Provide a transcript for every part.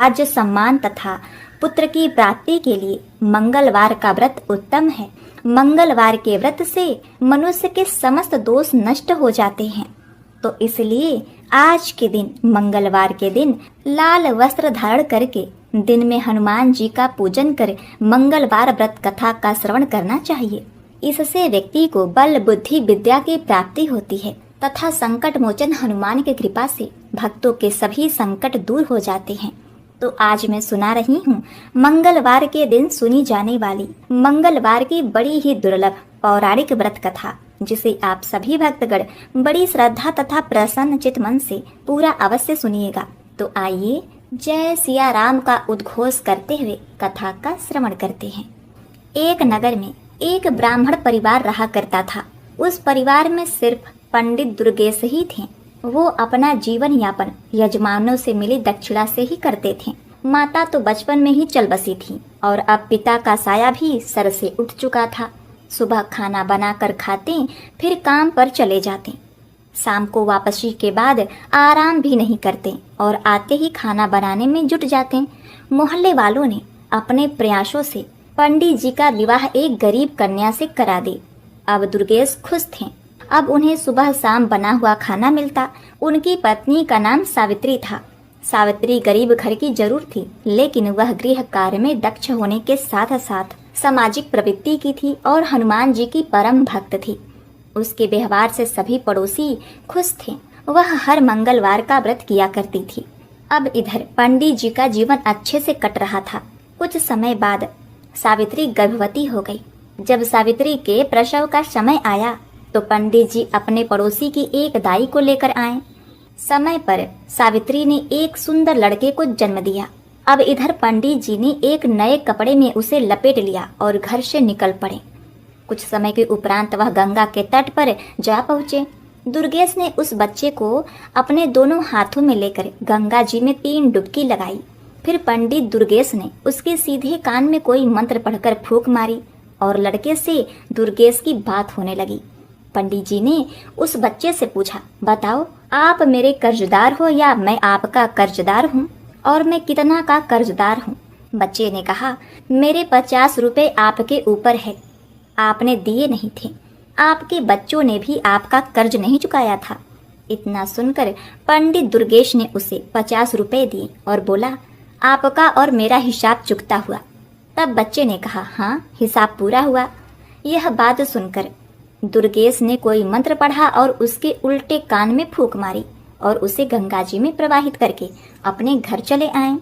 राज्य सम्मान तथा पुत्र की प्राप्ति के लिए मंगलवार का व्रत उत्तम है। मंगलवार के व्रत से मनुष्य के समस्त दोष नष्ट हो जाते हैं। तो इसलिए आज के दिन, मंगलवार के दिन, लाल वस्त्र धारण करके दिन में हनुमान जी का पूजन कर मंगलवार व्रत कथा का श्रवण करना चाहिए। इससे व्यक्ति को बल बुद्धि विद्या की प्राप्ति होती है तथा संकट मोचन हनुमान की कृपा से भक्तों के सभी संकट दूर हो जाते हैं। तो आज मैं सुना रही हूँ मंगलवार के दिन सुनी जाने वाली मंगलवार की बड़ी ही दुर्लभ पौराणिक व्रत कथा, जिसे आप सभी भक्तगण बड़ी श्रद्धा तथा प्रसन्न चित मन से पूरा अवश्य सुनिएगा। तो आइए जय सिया राम का उद्घोष करते हुए कथा का श्रवण करते हैं। एक नगर में एक ब्राह्मण परिवार रहा करता था। उस परिवार में सिर्फ पंडित दुर्गेश ही थे। वो अपना जीवन यापन यजमानों से मिली दक्षिणा से ही करते थे। माता तो बचपन में ही चल बसी थी और अब पिता का साया भी सर से उठ चुका था। सुबह खाना बनाकर खाते, फिर काम पर चले जाते। शाम को वापसी के बाद आराम भी नहीं करते और आते ही खाना बनाने में जुट जाते। मोहल्ले वालों ने अपने प्रयासों से पंडित जी का विवाह एक गरीब कन्या से करा दी। अब दुर्गेश खुश थे। अब उन्हें सुबह शाम बना हुआ खाना मिलता। उनकी पत्नी का नाम सावित्री था। सावित्री गरीब घर की जरूर थी, लेकिन वह गृह कार्य में दक्ष होने के साथ साथ सामाजिक प्रवृत्ति की थी और हनुमान जी की परम भक्त थी। उसके व्यवहार से सभी पड़ोसी खुश थे। वह हर मंगलवार का व्रत किया करती थी। अब इधर पंडित जी का जीवन अच्छे से कट रहा था। कुछ समय बाद सावित्री गर्भवती हो गई। जब सावित्री के प्रसव का समय आया तो पंडित जी अपने पड़ोसी की एक दाई को लेकर आए। समय पर सावित्री ने एक सुंदर लड़के को जन्म दिया। अब इधर पंडित जी ने एक नए कपड़े में उसे लपेट लिया और घर से निकल पड़े। कुछ समय के उपरांत वह गंगा के तट पर जा पहुँचे। दुर्गेश ने उस बच्चे को अपने दोनों हाथों में लेकर गंगा जी में 3 डुबकी लगाई। फिर पंडित दुर्गेश ने उसके सीधे कान में कोई मंत्र पढ़कर फूंक मारी और लड़के से दुर्गेश की बात होने लगी। पंडित जी ने उस बच्चे से पूछा, बताओ आप मेरे कर्जदार हो या मैं आपका कर्जदार हूँ, और मैं कितना का कर्जदार हूँ। बच्चे ने कहा, मेरे 50 रुपए आपके ऊपर है, आपने दिए नहीं थे। आपके बच्चों ने भी आपका कर्ज नहीं चुकाया था। इतना सुनकर पंडित दुर्गेश ने उसे 50 रुपए दिए और बोला, आपका और मेरा हिसाब चुकता हुआ। तब बच्चे ने कहा, हाँ हिसाब पूरा हुआ। यह बात सुनकर दुर्गेश ने कोई मंत्र पढ़ा और उसके उल्टे कान में फूंक मारी और उसे गंगा जी में प्रवाहित करके अपने घर चले आए।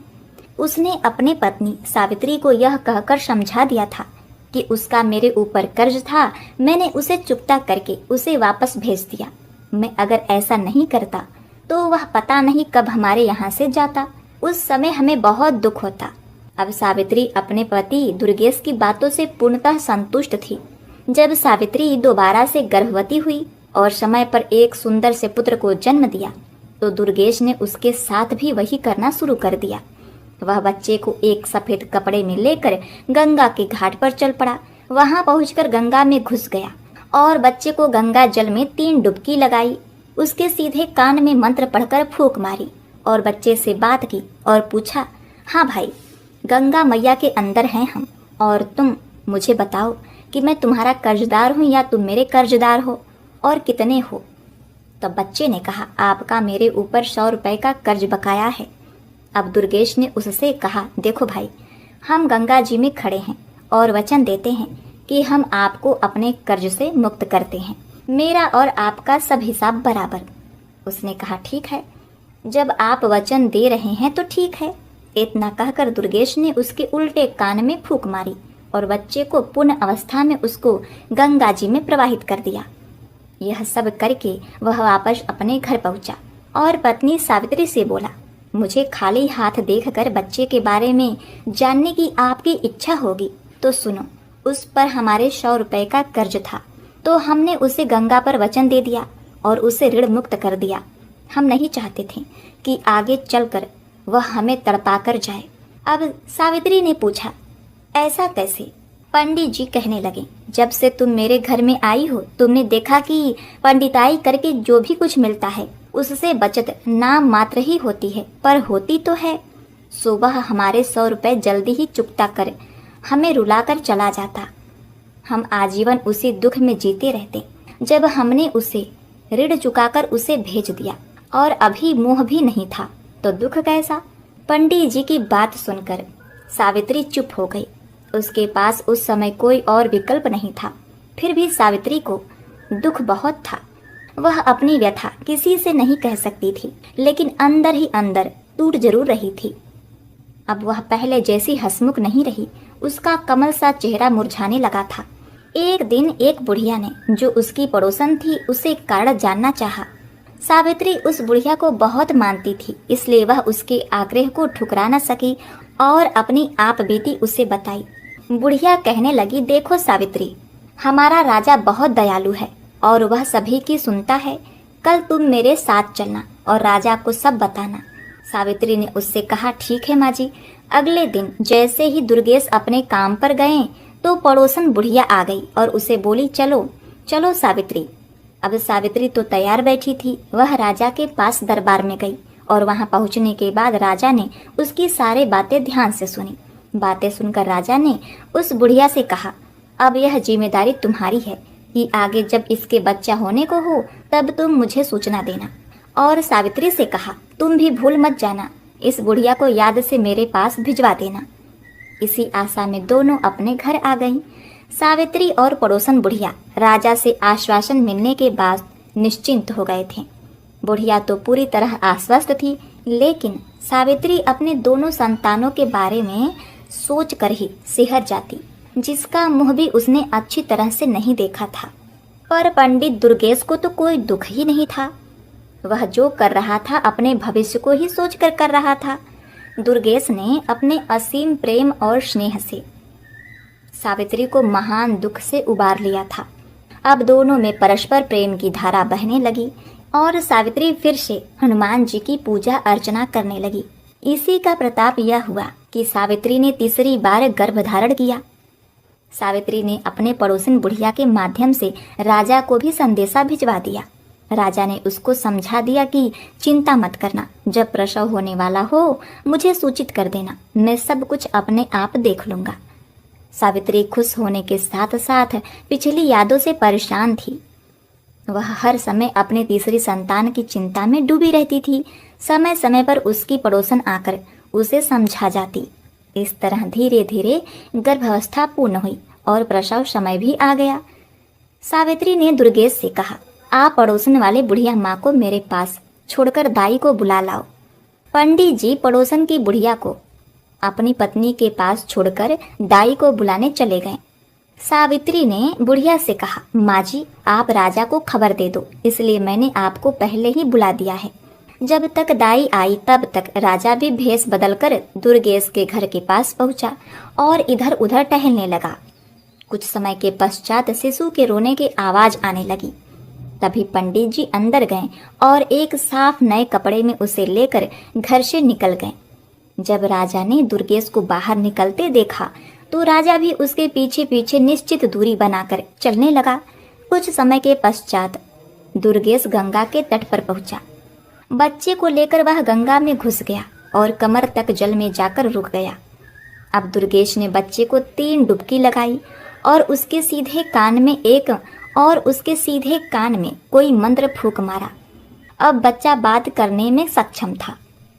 उसने अपने पत्नी सावित्री को यह कहकर समझा दिया था कि उसका मेरे ऊपर कर्ज था, मैंने उसे चुकता करके उसे वापस भेज दिया। मैं अगर ऐसा नहीं करता तो वह पता नहीं कब हमारे यहाँ से जाता। उस समय हमें बहुत दुख होता। अब सावित्री अपने पति दुर्गेश की बातों से पूर्णतः संतुष्ट थी। जब सावित्री दोबारा से गर्भवती हुई और समय पर एक सुंदर से पुत्र को जन्म दिया तो दुर्गेश ने उसके साथ भी वही करना शुरू कर दिया। वह बच्चे को एक सफेद कपड़े में लेकर गंगा के घाट पर चल पड़ा। वहां पहुंचकर गंगा में घुस गया और बच्चे को गंगा जल में 3 डुबकी लगाई। उसके सीधे कान में मंत्र पढ़कर फूंक मारी और बच्चे से बात की और पूछा, हाँ भाई, गंगा मैया के अंदर हैं हम, और तुम मुझे बताओ कि मैं तुम्हारा कर्जदार हूँ या तुम मेरे कर्जदार हो, और कितने हो। तब बच्चे ने कहा, आपका मेरे ऊपर 100 रुपए का कर्ज बकाया है। अब दुर्गेश ने उससे कहा, देखो भाई, हम गंगा जी में खड़े हैं और वचन देते हैं कि हम आपको अपने कर्ज से मुक्त करते हैं। मेरा और आपका सब हिसाब बराबर। उसने कहा, ठीक है, जब आप वचन दे रहे हैं तो ठीक है। इतना कहकर दुर्गेश ने उसके उल्टे कान में फूंक मारी और बच्चे को पूर्ण अवस्था में उसको गंगा जी में प्रवाहित कर दिया। यह सब करके वह वापस अपने घर पहुंचा और पत्नी सावित्री से बोला, मुझे खाली हाथ देखकर बच्चे के बारे में जानने की आपकी इच्छा होगी तो सुनो। उस पर हमारे 100 रुपए का कर्ज था, तो हमने उसे गंगा पर वचन दे दिया और उसे ऋण मुक्त कर दिया। हम नहीं चाहते थे कि आगे चलकर वह हमें तड़पा कर जाए। अब सावित्री ने पूछा, ऐसा कैसे? पंडित जी कहने लगे, जब से तुम मेरे घर में आई हो तुमने देखा कि पंडिताई करके जो भी कुछ मिलता है उससे बचत नाम मात्र ही होती है, पर होती तो है। सो वह हमारे 100 रुपए जल्दी ही चुकता कर हमें रुलाकर चला जाता। हम आजीवन उसी दुख में जीते रहते। जब हमने उसे ऋण चुकाकर उसे भेज दिया और अभी मोह भी नहीं था तो दुख कैसा। पंडित जी की बात सुनकर सावित्री चुप हो गई। उसके पास उस समय कोई और विकल्प नहीं था। फिर भी सावित्री को दुख बहुत था। वह अपनी व्यथा किसी से नहीं कह सकती थी, लेकिन अंदर ही अंदर टूट जरूर रही थी। अब वह पहले जैसी हंसमुख नहीं रही। उसका कमल सा चेहरा मुरझाने लगा था। एक दिन एक बुढ़िया ने, जो उसकी पड़ोसन थी, उसे कारण जानना चाहा। सावित्री उस बुढ़िया को बहुत मानती थी, इसलिए वह उसके आग्रह को ठुकरा न सकी और अपनी आप बीती उसे बताई। बुढ़िया कहने लगी, देखो सावित्री, हमारा राजा बहुत दयालु है और वह सभी की सुनता है। कल तुम मेरे साथ चलना और राजा को सब बताना। सावित्री ने उससे कहा, ठीक है माँ जी। अगले दिन जैसे ही दुर्गेश अपने काम पर गए तो पड़ोसन बुढ़िया आ गई और उसे बोली, चलो चलो सावित्री। अब सावित्री तो तैयार बैठी थी। वह राजा के पास दरबार में गई और वहां पहुंचने के बाद राजा ने उसकी सारी बातें ध्यान से सुनी। बातें सुनकर राजा ने उस बुढ़िया से कहा, अब यह जिम्मेदारी तुम्हारी है कि आगे जब इसके बच्चा होने को हो तब तुम मुझे सूचना देना। और सावित्री से कहा, तुम भी भूल मत जाना, इस बुढ़िया को याद से मेरे पास भिजवा देना। इसी आशा में दोनों अपने घर आ गईं। सावित्री और पड़ोसन बुढ़िया राजा से आश्वासन मिलने के बाद निश्चिंत हो गए थे। बुढ़िया तो पूरी तरह आश्वस्त थी, लेकिन सावित्री अपने दोनों संतानों के बारे में सोच कर ही सिहर जाती, जिसका मुंह भी उसने अच्छी तरह से नहीं देखा था। पर पंडित दुर्गेश को तो कोई दुख ही नहीं था। वह जो कर रहा था अपने भविष्य को ही सोचकर कर रहा था। दुर्गेश ने अपने असीम प्रेम और स्नेह से सावित्री को महान दुख से उबार लिया था। अब दोनों में परस्पर प्रेम की धारा बहने लगी और सावित्री फिर से हनुमान जी की पूजा अर्चना करने लगी। इसी का प्रताप यह हुआ कि सावित्री ने तीसरी बार गर्भ धारण किया। सावित्री ने अपने पड़ोसन बुढ़िया के माध्यम से राजा को भी संदेशा भिजवा दिया। राजा ने उसको समझा दिया कि चिंता मत करना, जब प्रसव होने वाला हो मुझे सूचित कर देना, मैं सब कुछ अपने आप देख लूंगा। सावित्री खुश होने के साथ साथ पिछली यादों से परेशान थी। वह हर समय अपने तीसरी संतान की चिंता में डूबी रहती थी। समय समय पर उसकी पड़ोसन आकर उसे समझा जाती। इस तरह धीरे धीरे गर्भावस्था पूर्ण हुई और प्रसव समय भी आ गया। सावित्री ने दुर्गेश से कहा, आप पड़ोसन वाले बुढ़िया माँ को मेरे पास छोड़कर दाई को बुला लाओ। पंडित जी पड़ोसन की बुढ़िया को अपनी पत्नी के पास छोड़कर दाई को बुलाने चले गए। सावित्री ने बुढ़िया से कहा, माँ जी आप राजा को खबर दे दो, इसलिए मैंने आपको पहले ही बुला दिया है। जब तक दाई आई तब तक राजा भी भेष बदलकर दुर्गेश के घर के पास पहुंचा और इधर उधर टहलने लगा। कुछ समय के पश्चात शिशु के रोने की आवाज आने लगी। तभी पंडित जी अंदर गए और एक साफ नए कपड़े में उसे लेकर घर से निकल गए। जब राजा ने दुर्गेश को बाहर निकलते देखा तो राजा भी उसके पीछे पीछे निश्चित दूरी बनाकर चलने लगा। कुछ समय के पश्चात दुर्गेश गंगा के तट पर पहुंचा। बच्चे को लेकर वह गंगा में घुस गया और कमर तक जल में जाकर रुक गया। अब दुर्गेश ने बच्चे को 3 डुबकी लगाई और उसके सीधे कान में कोई मंत्र फूंक मारा। अब बच्चा बात करने में सक्षम था।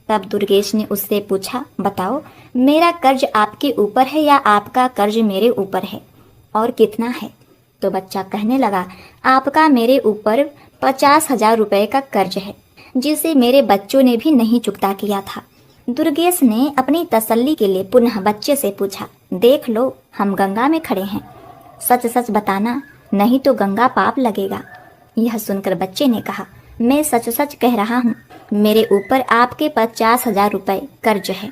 तब दुर्गेश ने उससे पूछा, बताओ मेरा कर्ज आपके ऊपर है या आपका कर्ज मेरे ऊपर है और कितना है? तो बच्चा कहने लगा, आपका मेरे ऊपर 50,000 रुपए का कर्ज है, जिसे मेरे बच्चों ने भी नहीं चुकता किया था। दुर्गेश ने अपनी तसल्ली के लिए पुनः बच्चे से पूछा, देख लो हम गंगा में खड़े हैं, सच सच बताना, नहीं तो गंगा पाप लगेगा। यह सुनकर बच्चे ने कहा, मैं सच सच कह रहा हूँ, मेरे ऊपर आपके 50,000 रुपए कर्ज है।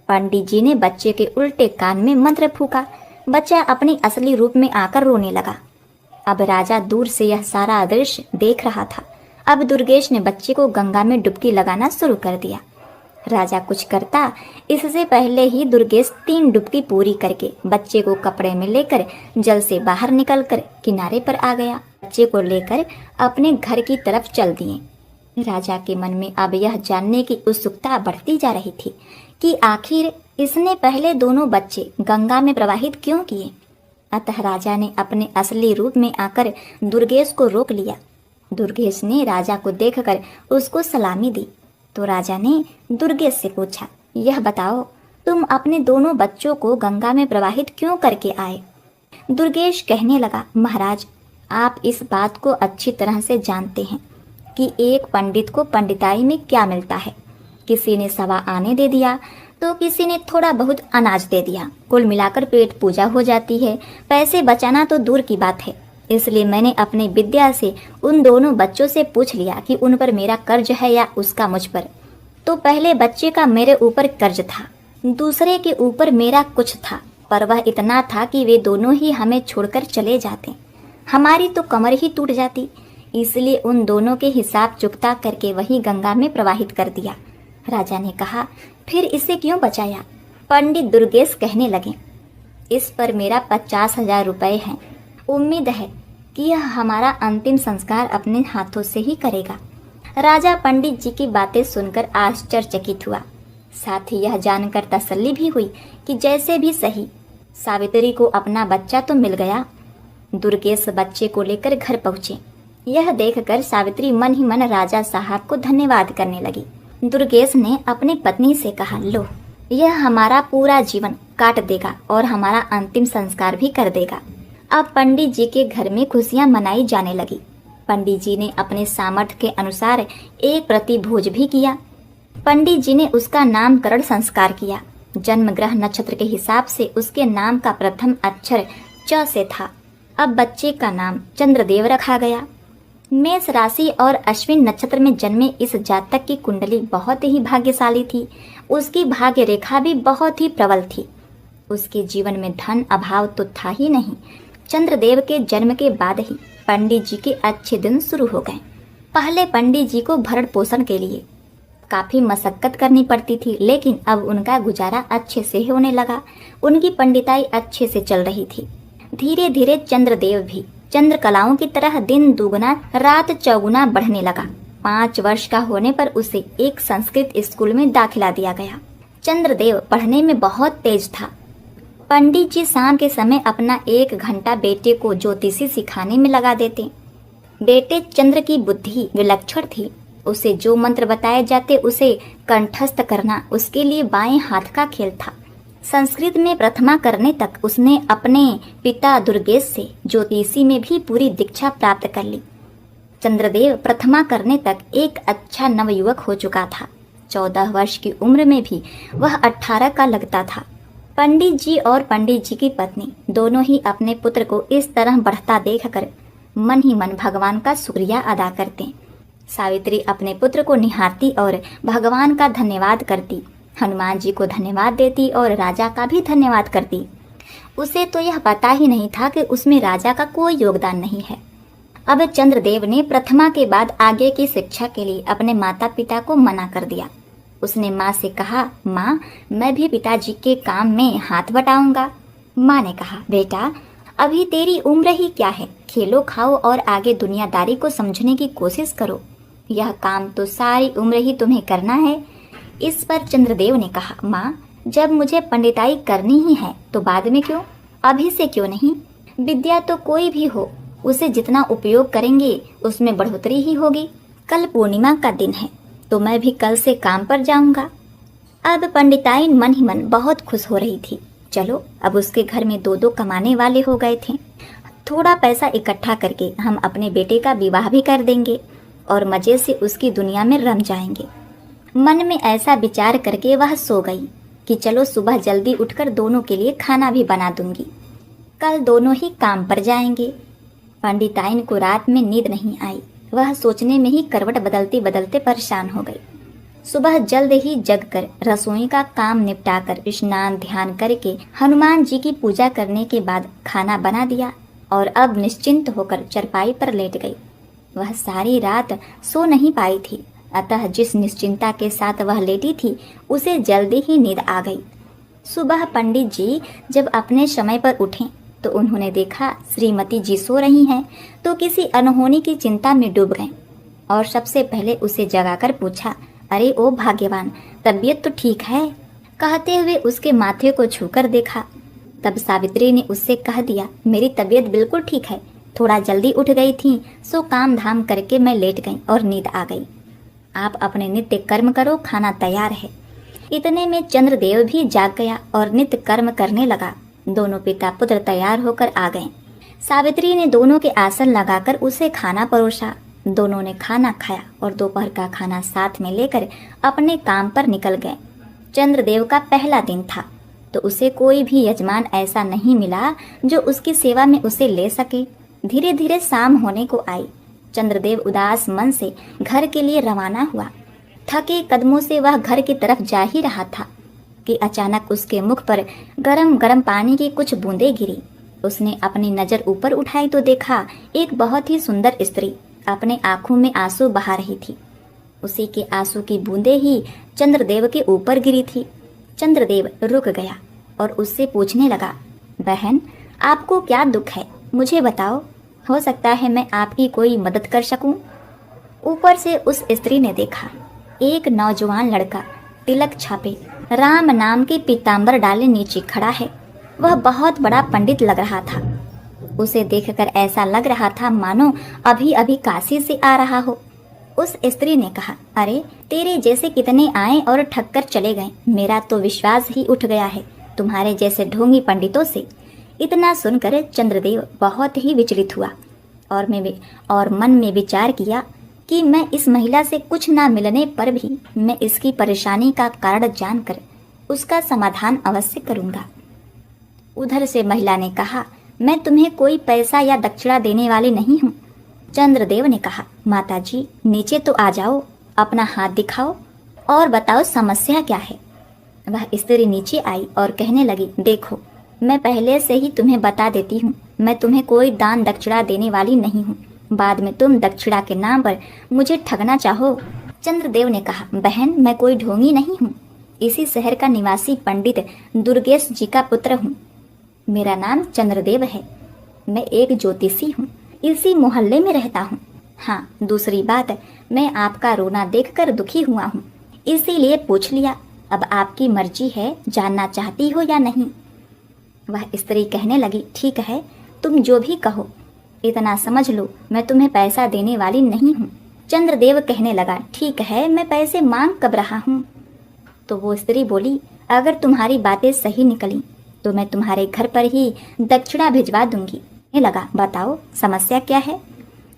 पंडित जी ने बच्चे के उल्टे कान में मंत्र फूका। बच्चा अपनी असली रूप में आकर रोने लगा। अब राजा दूर से यह सारा दृश्य देख रहा था। अब दुर्गेश ने बच्चे को गंगा में डुबकी लगाना शुरू कर दिया। राजा कुछ करता इससे पहले ही दुर्गेश 3 डुबकी पूरी करके बच्चे को कपड़े में लेकर जल से बाहर निकलकर किनारे पर आ गया। बच्चे को लेकर अपने घर की तरफ चल दिए। राजा के मन में अब यह जानने की उत्सुकता बढ़ती जा रही थी कि आखिर इसने पहले दोनों बच्चे गंगा में प्रवाहित क्यों किए। अतः राजा ने अपने असली रूप में आकर दुर्गेश को रोक लिया। दुर्गेश ने राजा को देखकर उसको सलामी दी तो राजा ने दुर्गेश से पूछा, यह बताओ तुम अपने दोनों बच्चों को गंगा में प्रवाहित क्यों करके आए। दुर्गेश कहने लगा, महाराज आप इस बात को अच्छी तरह से जानते हैं कि एक पंडित को पंडिताई में क्या मिलता है। किसी ने 1.25 आने दे दिया तो किसी ने थोड़ा बहुत अनाज दे दिया, कुल मिलाकर पेट पूजा हो जाती है। पैसे बचाना तो दूर की बात है। इसलिए मैंने अपनी विद्या से उन दोनों बच्चों से पूछ लिया कि उन पर मेरा कर्ज है या उसका मुझ पर। तो पहले बच्चे का मेरे ऊपर कर्ज था, दूसरे के ऊपर मेरा कुछ था, पर वह इतना था कि वे दोनों ही हमें छोड़कर चले जाते, हमारी तो कमर ही टूट जाती। इसलिए उन दोनों के हिसाब चुकता करके वही गंगा में प्रवाहित कर दिया। राजा ने कहा, फिर इसे क्यों बचाया। पंडित दुर्गेश कहने लगे, इस पर मेरा 50,000 रुपये हैं। उम्मीद है कि यह हमारा अंतिम संस्कार अपने हाथों से ही करेगा। राजा पंडित जी की बातें सुनकर आश्चर्यचकित हुआ। साथ ही यह जानकर तसल्ली भी हुई कि जैसे भी सही सावित्री को अपना बच्चा तो मिल गया। दुर्गेश बच्चे को लेकर घर पहुंचे। यह देखकर सावित्री मन ही मन राजा साहब को धन्यवाद करने लगी। दुर्गेश ने अपनी पत्नी से कहा, लो यह हमारा पूरा जीवन काट देगा और हमारा अंतिम संस्कार भी कर देगा। अब पंडित जी के घर में खुशियां मनाई जाने लगी। पंडित जी ने अपने सामर्थ्य के अनुसार एक प्रतिभोज भी किया। पंडित जी ने उसका नामकरण संस्कार किया। जन्म ग्रह नक्षत्र के हिसाब से उसके नाम का प्रथम अक्षर च से था। अब बच्चे का नाम चंद्रदेव रखा गया। मेष राशि और अश्विन नक्षत्र में जन्मे इस जातक की कुंडली बहुत ही भाग्यशाली थी। उसकी भाग्य रेखा भी बहुत ही प्रबल थी। उसके जीवन में धन अभाव तो था ही नहीं। चंद्रदेव के जन्म के बाद ही पंडित जी के अच्छे दिन शुरू हो गए। पहले पंडित जी को भरण पोषण के लिए काफी मशक्कत करनी पड़ती थी, लेकिन अब उनका गुजारा अच्छे से होने लगा। उनकी पंडिताई अच्छे से चल रही थी। धीरे धीरे चंद्रदेव भी चंद्रकलाओं की तरह दिन दुगुना रात चौगुना बढ़ने लगा। 5 वर्ष का होने पर उसे एक संस्कृत स्कूल में दाखिला दिया गया। चंद्रदेव पढ़ने में बहुत तेज था। पंडित जी शाम के समय अपना 1 घंटा बेटे को ज्योतिषी सिखाने में लगा देते। बेटे चंद्र की बुद्धि विलक्षण थी। उसे जो मंत्र बताए जाते उसे कंठस्थ करना उसके लिए बाएं हाथ का खेल था। संस्कृत में प्रथमा करने तक उसने अपने पिता दुर्गेश से ज्योतिषी में भी पूरी दीक्षा प्राप्त कर ली। चंद्रदेव प्रथमा करने तक एक अच्छा नवयुवक हो चुका था। 14 वर्ष की उम्र में भी वह 18 का लगता था। पंडित जी और पंडित जी की पत्नी दोनों ही अपने पुत्र को इस तरह बढ़ता देखकर मन ही मन भगवान का शुक्रिया अदा करते। सावित्री अपने पुत्र को निहारती और भगवान का धन्यवाद करती, हनुमान जी को धन्यवाद देती और राजा का भी धन्यवाद करती। उसे तो यह पता ही नहीं था कि उसमें राजा का कोई योगदान नहीं है। अब चंद्रदेव ने प्रथमा के बाद आगे की शिक्षा के लिए अपने माता पिता को मना कर दिया। उसने माँ से कहा, माँ मैं भी पिताजी के काम में हाथ बटाऊंगा। माँ ने कहा, बेटा अभी तेरी उम्र ही क्या है, खेलो खाओ और आगे दुनियादारी को समझने की कोशिश करो। यह काम तो सारी उम्र ही तुम्हें करना है। इस पर चंद्रदेव ने कहा, माँ जब मुझे पंडिताई करनी ही है तो बाद में क्यों, अभी से क्यों नहीं। विद्या तो कोई भी हो, उसे जितना उपयोग करेंगे उसमें बढ़ोतरी ही होगी। कल पूर्णिमा का दिन है तो मैं भी कल से काम पर जाऊंगा। अब पंडिताई मन ही मन बहुत खुश हो रही थी। चलो अब उसके घर में 2-2 कमाने वाले हो गए थे। थोड़ा पैसा इकट्ठा करके हम अपने बेटे का विवाह भी कर देंगे और मजे से उसकी दुनिया में रम जाएंगे। मन में ऐसा विचार करके वह सो गई कि चलो सुबह जल्दी उठकर दोनों के लिए खाना भी बना दूंगी, कल दोनों ही काम पर जाएंगे। पंडिताइन को रात में नींद नहीं आई। वह सोचने में ही करवट बदलते बदलते परेशान हो गई। सुबह जल्द ही जगकर रसोई का काम निपटाकर स्नान ध्यान करके हनुमान जी की पूजा करने के बाद खाना बना दिया और अब निश्चिंत होकर चरपाई पर लेट गई। वह सारी रात सो नहीं पाई थी, अतः जिस निश्चिंता के साथ वह लेटी थी उसे जल्दी ही नींद आ गई। सुबह पंडित जी जब अपने समय पर उठे तो उन्होंने देखा श्रीमती जी सो रही हैं, तो किसी अनहोनी की चिंता में डूब गए और सबसे पहले उसे जगाकर पूछा, अरे ओ भाग्यवान, तबीयत तो ठीक है, कहते हुए उसके माथे को छूकर देखा। तब सावित्री ने उससे कह दिया, मेरी तबीयत बिल्कुल ठीक है, थोड़ा जल्दी उठ गई थी, सो काम धाम करके मैं लेट गई और नींद आ गई। आप अपने नित्य कर्म करो, खाना तैयार है। इतने में चंद्रदेव भी जाग गया और नित्य कर्म करने लगा। दोनों पिता पुत्र तैयार होकर आ गए। सावित्री ने दोनों के आसन लगाकर उसे खाना परोसा। दोनों ने खाना खाया और दोपहर का खाना साथ में लेकर अपने काम पर निकल गए। चंद्रदेव का पहला दिन था, तो उसे कोई भी यजमान ऐसा नहीं मिला जो उसकी सेवा में उसे ले सके। धीरे धीरे शाम होने को आई। चंद्रदेव उदास मन से घर के लिए रवाना हुआ। थके कदमों से वह घर की तरफ जा ही रहा था कि अचानक उसके मुख पर गरम गरम पानी की कुछ बूंदें गिरी। उसने अपनी नज़र ऊपर उठाई तो देखा एक बहुत ही सुंदर स्त्री अपने आंखों में आंसू बहा रही थी। उसी के आंसू की बूंदें ही चंद्रदेव के ऊपर गिरी थी। चंद्रदेव रुक गया और उससे पूछने लगा, बहन आपको क्या दुख है, मुझे बताओ, हो सकता है मैं आपकी कोई मदद कर सकूं। ऊपर से उस स्त्री ने देखा एक नौजवान लड़का तिलक छापे राम नाम के पीतांबर डाले नीचे खड़ा है। वह बहुत बड़ा पंडित लग रहा था। उसे देखकर ऐसा लग रहा था मानो अभी अभी काशी से आ रहा हो। उस स्त्री ने कहा, अरे तेरे जैसे कितने आए और ठग कर चले गए, मेरा तो विश्वास ही उठ गया है तुम्हारे जैसे ढोंगी पंडितों से। इतना सुनकर चंद्रदेव बहुत ही विचलित हुआ और मन में विचार किया कि मैं इस महिला से कुछ ना मिलने पर भी मैं इसकी परेशानी का कारण जानकर उसका समाधान अवश्य करूंगा। उधर से महिला ने कहा, मैं तुम्हें कोई पैसा या दक्षिणा देने वाली नहीं हूँ। चंद्रदेव ने कहा, माता जी नीचे तो आ जाओ, अपना हाथ दिखाओ और बताओ समस्या क्या है। वह स्त्री नीचे आई और कहने लगी, देखो मैं पहले से ही तुम्हें बता देती हूँ, मैं तुम्हें कोई दान दक्षिणा देने वाली नहीं हूँ। बाद में तुम दक्षिणा के नाम पर मुझे ठगना चाहो। चंद्रदेव ने कहा, बहन मैं कोई ढोंगी नहीं हूँ, इसी शहर का निवासी पंडित दुर्गेश जी का पुत्र हूँ। मेरा नाम चंद्रदेव है। मैं एक ज्योतिषी हूँ, इसी मोहल्ले में रहता हूँ। हाँ, दूसरी बात, मैं आपका रोना देखकर दुखी हुआ हूँ, इसीलिए पूछ लिया। अब आपकी मर्जी है, जानना चाहती हो या नहीं। वह स्त्री कहने लगी, ठीक है, तुम जो भी कहो, इतना समझ लो मैं तुम्हें पैसा देने वाली नहीं हूँ। चंद्रदेव कहने लगा, ठीक है, मैं पैसे मांग कब रहा हूँ। तो वो स्त्री बोली, अगर तुम्हारी बातें सही निकली तो मैं तुम्हारे घर पर ही दक्षिणा भिजवा दूंगी। लगा, बताओ समस्या क्या है।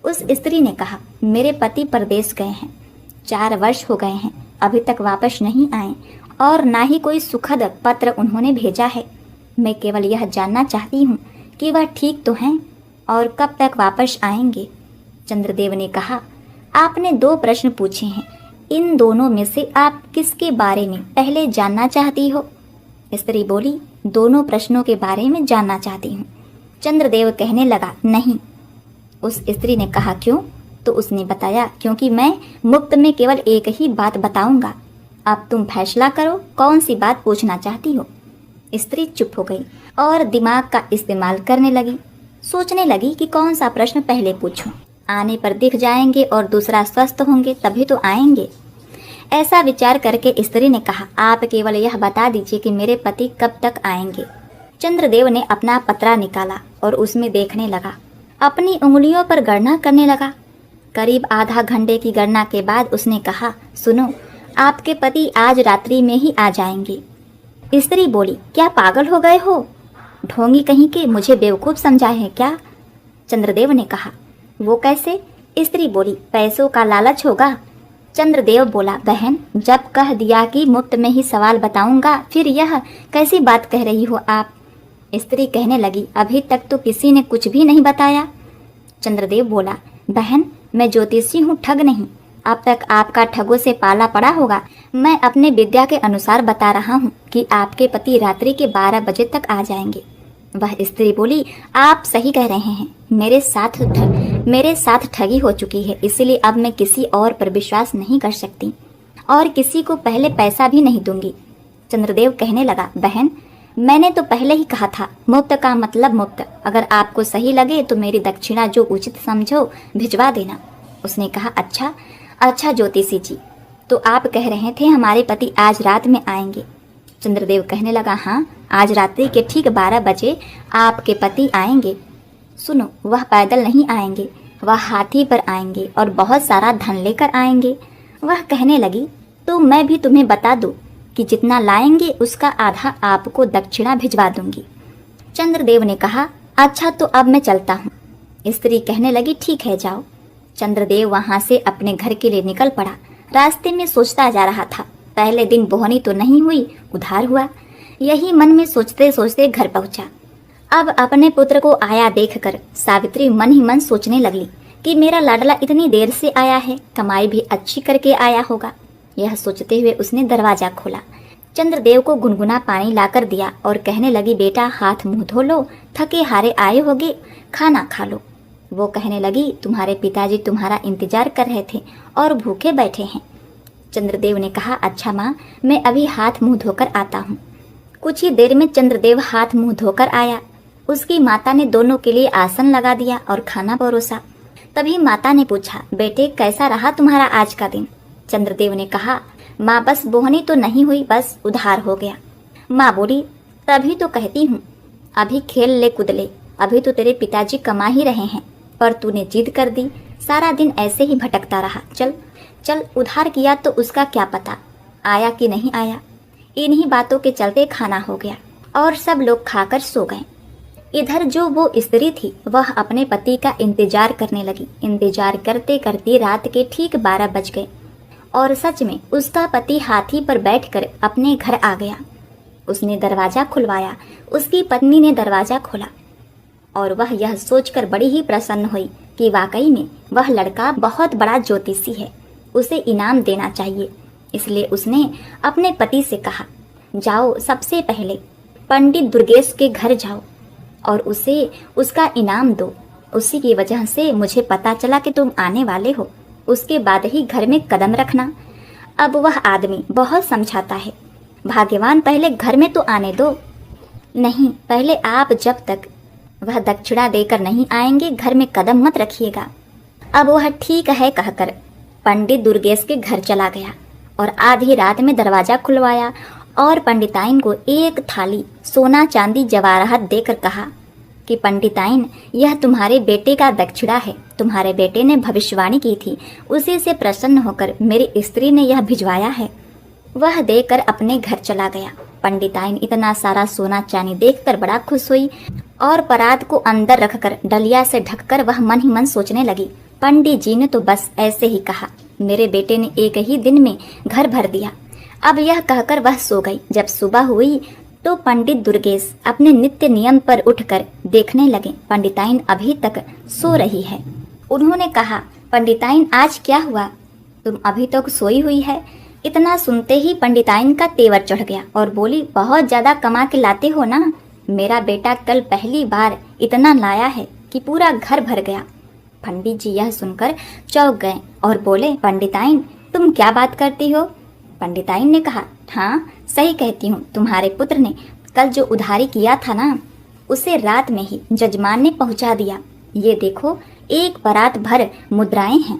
उस स्त्री ने कहा, मेरे पति परदेश गए हैं, 4 वर्ष हो गए हैं, अभी तक वापस नहीं आए और ना ही कोई सुखद पत्र उन्होंने भेजा है। मैं केवल यह जानना चाहती हूँ कि वह ठीक तो हैं और कब तक वापस आएंगे। चंद्रदेव ने कहा, आपने 2 प्रश्न पूछे हैं, इन दोनों में से आप किसके बारे में पहले जानना चाहती हो। स्त्री बोली, दोनों प्रश्नों के बारे में जानना चाहती हूँ। चंद्रदेव कहने लगा, नहीं। उस स्त्री ने कहा, क्यों। तो उसने बताया, क्योंकि मैं मुफ्त में केवल एक ही बात बताऊंगा, अब तुम फैसला करो कौन सी बात पूछना चाहती हो। स्त्री चुप हो गई और दिमाग का इस्तेमाल करने लगी। सोचने लगी कि कौन सा प्रश्न पहले पूछूं, आने पर दिख जाएंगे और दूसरा स्वस्थ होंगे तभी तो आएंगे। ऐसा विचार करके स्त्री ने कहा, आप केवल यह बता दीजिए कि मेरे पति कब तक आएंगे। चंद्रदेव ने अपना पत्रा निकाला और उसमें देखने लगा। अपनी उंगलियों पर गणना करने लगा। करीब आधा घंटे की गणना के बाद उसने कहा, सुनो, आपके पति आज रात्रि में ही आ जाएंगे। स्त्री बोली, क्या पागल हो गए हो, ढोंगी कहीं के, मुझे बेवकूफ़ समझा है क्या। चंद्रदेव ने कहा, वो कैसे। स्त्री बोली, पैसों का लालच होगा। चंद्रदेव बोला, बहन जब कह दिया कि मुफ्त में ही सवाल बताऊंगा, फिर यह कैसी बात कह रही हो आप। स्त्री कहने लगी, अभी तक तो किसी ने कुछ भी नहीं बताया। चंद्रदेव बोला, बहन मैं ज्योतिषी हूँ, ठग नहीं। अब तक आपका ठगों से पाला पड़ा होगा। मैं अपने विद्या के अनुसार बता रहा हूँ कि आपके पति रात्रि के 12 बजे तक आ जाएंगे। वह स्त्री बोली, आप सही कह रहे हैं, मेरे साथ ठगी हो चुकी है, इसलिए अब मैं किसी और पर विश्वास नहीं कर सकती और किसी को पहले पैसा भी नहीं दूंगी। चंद्रदेव कहने लगा, बहन मैंने तो पहले ही कहा था, मुफ्त का मतलब मुफ्त। अगर आपको सही लगे तो मेरी दक्षिणा जो उचित समझो भिजवा देना। उसने कहा, अच्छा ज्योतिषी जी, तो आप कह रहे थे हमारे पति आज रात में आएंगे। चंद्रदेव कहने लगा, हाँ, आज रात्रि के ठीक 12 बजे आपके पति आएंगे। सुनो, वह पैदल नहीं आएंगे, वह हाथी पर आएंगे और बहुत सारा धन लेकर आएंगे। वह कहने लगी, तो मैं भी तुम्हें बता दूं कि जितना लाएंगे उसका आधा आपको दक्षिणा भिजवा दूंगी। चंद्रदेव ने कहा, अच्छा तो अब मैं चलता हूँ। स्त्री कहने लगी, ठीक है, जाओ। चंद्रदेव वहां से अपने घर के लिए निकल पड़ा। रास्ते में सोचता जा रहा था, पहले दिन बोहनी तो नहीं हुई, उधार हुआ। यही मन में सोचते सोचते घर पहुंचा। अब अपने पुत्र को आया देखकर सावित्री मन ही मन सोचने लगी कि मेरा लाडला इतनी देर से आया है, कमाई भी अच्छी करके आया होगा। यह सोचते हुए उसने दरवाजा खोला, चंद्रदेव को गुनगुना पानी लाकर दिया और कहने लगी, बेटा हाथ मुंह धो लो, थके हारे आए होगे, खाना खा लो। वो कहने लगी, तुम्हारे पिताजी तुम्हारा इंतजार कर रहे थे और भूखे बैठे हैं। चंद्रदेव ने कहा, अच्छा माँ, मैं अभी हाथ मुंह धोकर आता हूँ। कुछ ही देर में चंद्रदेव हाथ मुंह धोकर आया। उसकी माता ने दोनों के लिए आसन लगा दिया और खाना परोसा। तभी माता ने पूछा, बेटे कैसा रहा तुम्हारा आज का दिन? चंद्रदेव ने कहा, माँ बस बोहनी तो नहीं हुई, बस उधार हो गया। माँ बोली, तभी तो कहती हूँ अभी खेल ले कूद ले, अभी तो तेरे पिताजी कमा ही रहे हैं, पर तूने जिद कर दी, सारा दिन ऐसे ही भटकता रहा। चल चल, उधार किया तो उसका क्या पता आया कि नहीं आया। इन्हीं बातों के चलते खाना हो गया और सब लोग खाकर सो गए। इधर जो वो स्त्री थी वह अपने पति का इंतजार करने लगी। इंतजार करते करते रात के ठीक 12 बज गए और सच में उसका पति हाथी पर बैठकर अपने घर आ गया। उसने दरवाजा खुलवाया, उसकी पत्नी ने दरवाजा खोला और वह यह सोचकर बड़ी ही प्रसन्न हुई कि वाकई में वह लड़का बहुत बड़ा ज्योतिषी है, उसे इनाम देना चाहिए। इसलिए उसने अपने पति से कहा, जाओ सबसे पहले पंडित दुर्गेश के घर जाओ और उसे उसका इनाम दो। उसी की वजह से मुझे पता चला कि तुम आने वाले हो, उसके बाद ही घर में कदम रखना। अब वह आदमी बहुत समझाता है, भाग्यवान पहले घर में तो आने दो। नहीं, पहले आप जब तक वह दक्षिणा देकर नहीं आएंगे घर में कदम मत रखिएगा। अब वह ठीक है कहकर पंडित दुर्गेश के घर चला गया और आधी रात में दरवाजा खुलवाया और पंडिताइन को एक थाली सोना चांदी जवाहरात देकर कहा कि पंडिताइन, यह तुम्हारे बेटे का दक्षिणा है। तुम्हारे बेटे ने भविष्यवाणी की थी, उसी से प्रसन्न होकर मेरी स्त्री ने यह भिजवाया है। वह देकर अपने घर चला गया। पंडिताइन इतना सारा सोना चांदी देखकर बड़ा खुश हुई और परात को अंदर रखकर डलिया से ढककर वह मन ही मन सोचने लगी, पंडित जी ने तो बस ऐसे ही कहा, मेरे बेटे ने एक ही दिन में घर भर दिया। अब यह कहकर वह सो गई। जब सुबह हुई तो पंडित दुर्गेश अपने नित्य नियम पर उठकर देखने लगे, पंडिताइन अभी तक सो रही है। उन्होंने कहा, पंडिताइन आज क्या हुआ, तुम अभी तक सोई हुई है? इतना सुनते ही पंडिताइन का तेवर चढ़ गया और बोली, बहुत ज्यादा कमा के लाते हो ना, मेरा बेटा कल पहली बार इतना लाया है कि पूरा घर भर गया। पंडित जी यह सुनकर चौंक गए और बोले, पंडिताइन तुम क्या बात करती हो? पंडिताइन ने कहा, हाँ सही कहती हूँ, तुम्हारे पुत्र ने कल जो उधारी किया था ना, उसे रात में ही जजमान ने पहुंचा दिया। ये देखो, एक परात भर मुद्राएं हैं।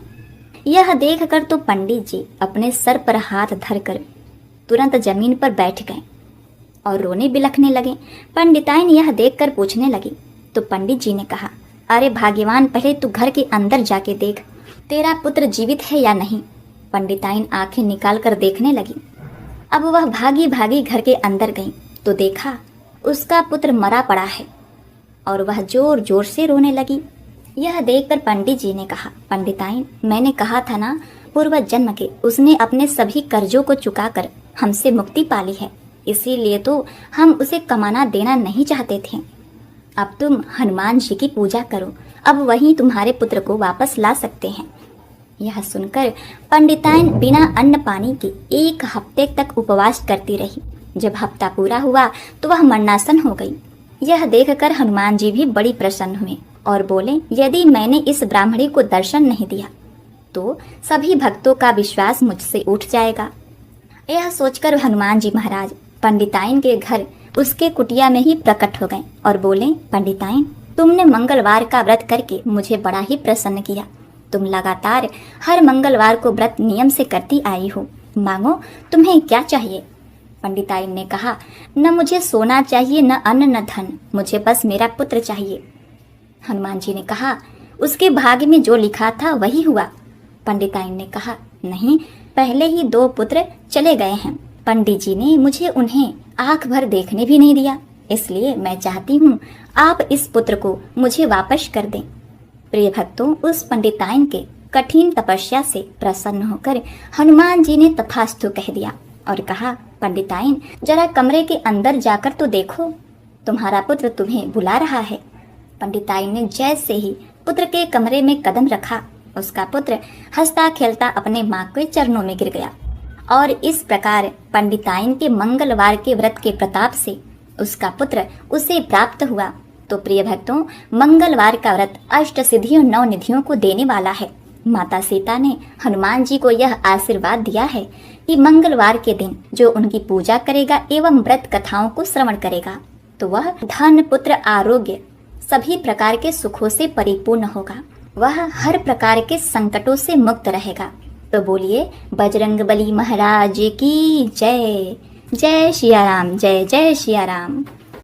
यह देखकर तो पंडित जी अपने सर पर हाथ धरकर तुरंत जमीन पर बैठ गए और रोने बिलखने लगे। पंडिताइन यह देखकर पूछने लगी तो पंडित जी ने कहा, अरे भाग्यवान, पहले तू घर के अंदर जाके देख, तेरा पुत्र जीवित है या नहीं। पंडिताइन आंखें निकाल कर देखने लगी। अब वह भागी भागी घर के अंदर गई तो देखा उसका पुत्र मरा पड़ा है और वह जोर जोर से रोने लगी। यह देखकर पंडित जी ने कहा, पंडिताइन मैंने कहा था ना, पूर्व जन्म के उसने अपने सभी कर्जों को चुकाकर हमसे मुक्ति पाली है, इसीलिए तो हम उसे कमाना देना नहीं चाहते थे। अब तुम हनुमान जी की पूजा करो, अब वही तुम्हारे पुत्र को वापस ला सकते हैं। यह सुनकर पंडिताइन बिना अन्न पानी के 1 हफ्ते तक उपवास करती रही। जब हफ्ता पूरा हुआ तो वह मरणासन हो गई। यह देखकर हनुमान जी भी बड़ी प्रसन्न हुए और बोले, यदि मैंने इस ब्राह्मणी को दर्शन नहीं दिया तो सभी भक्तों का विश्वास मुझसे उठ जाएगा। यह सोचकर हनुमान जी महाराज पंडिताइन के घर उसके कुटिया में ही प्रकट हो गए और बोले, पंडिताइन तुमने मंगलवार का व्रत करके मुझे बड़ा ही प्रसन्न किया। तुम लगातार हर मंगलवार को व्रत नियम से करती आई हो, मांगो तुम्हें क्या चाहिए। पंडिताइन ने कहा, न मुझे सोना चाहिए, न अन्न, न धन, मुझे बस मेरा पुत्र चाहिए। हनुमान जी ने कहा, उसके भाग्य में जो लिखा था वही हुआ। पंडिताइन ने कहा, नहीं, पहले ही 2 पुत्र चले गए हैं। पंडित जी ने मुझे उन्हें आंख भर देखने भी नहीं दिया, इसलिए मैं चाहती हूँ आप इस पुत्र को मुझे वापस कर दें। प्रिय भक्तों, उस पंडिताइन के कठिन तपस्या से प्रसन्न होकर हनुमान जी ने तथास्तु कह दिया और कहा, पंडिताइन, जरा कमरे के अंदर जाकर तो देखो, तुम्हारा पुत्र तुम्हें बुला रहा है। पंडिताइन ने जैसे ही पुत्र के कमरे में कदम रखा, उसका पुत्र हंसता खेलता अपने माँ के चरणों में गिर गया। और इस प्रकार पंडिताइन के मंगलवार के व्रत के प्रताप से उसका पुत्र उसे प्राप्त हुआ। तो प्रिय भक्तों, मंगलवार का व्रत अष्ट सिद्धियों 9 निधियों को देने वाला है। माता सीता ने हनुमान जी को यह आशीर्वाद दिया है कि मंगलवार के दिन जो उनकी पूजा करेगा एवं व्रत कथाओं को श्रवण करेगा तो वह धन, पुत्र, आरोग्य सभी प्रकार के सुखों से परिपूर्ण होगा। वह हर प्रकार के संकटों से मुक्त रहेगा। तो बोलिए बजरंगबली महाराज की जय। जय सिया राम, जय जय सिया राम।